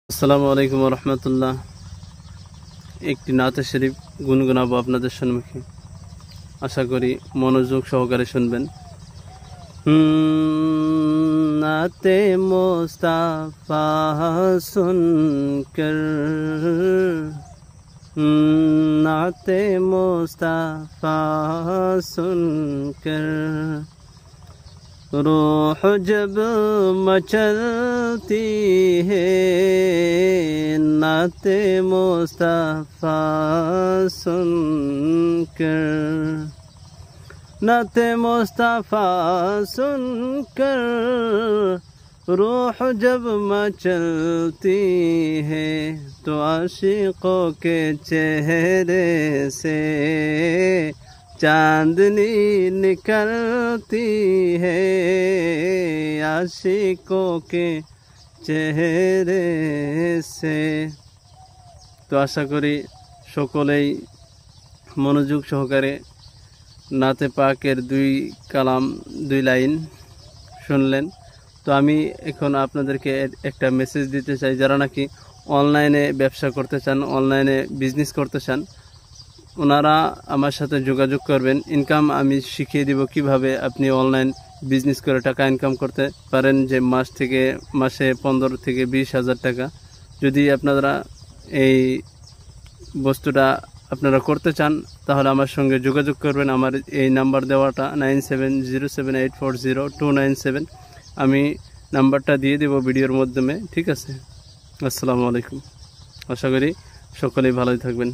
আসসালামু আলাইকুম ওয়া রাহমাতুল্লাহ। একটি নাতে শরীফ গুনগুনাবো আপনাদের সম্মুখে, আশা করি মনোযোগ সহকারে শুনবেন। নাতে মুস্তাফা সুনকর, नाते मुस्तफा सुनकर रूह जब मचलती है, नाते मुस्तफा सुनकर, नाते मुस्तफा सुनकर रूह जब मचलती है, तो आशिकों के चेहरे से चांदनी निकलती है, आशिकों के चेहरे से। तो आशा करी সকলেই মনোযোগ সহকারে নাতে পাকের দুই কালাম দুই লাইন শুনলেন। তো আমি এখন আপনাদেরকে একটা মেসেজ দিতে চাই, যারা নাকি অনলাইনে ব্যবসা করতে চান, অনলাইনে বিজনেস করতে চান, ওনারা আমার সাথে যোগাযোগ করবেন। ইনকাম আমি শিখিয়ে দিব কিভাবে আপনি অনলাইন বিজনেস করে টাকা ইনকাম করতে পারেন, যে মাসে 15 থেকে 20 হাজার টাকা। যদি আপনারা এই বস্তুটা আপনারা করতে চান তাহলে আমার সঙ্গে যোগাযোগ করবেন। আমার এই নাম্বার দেওয়াটা 9707840297, আমি নাম্বারটা দিয়ে দেব ভিডিওর মাধ্যমে, ঠিক আছে? আসসালামু আলাইকুম। আশা করি সকলেই ভালোই থাকবেন।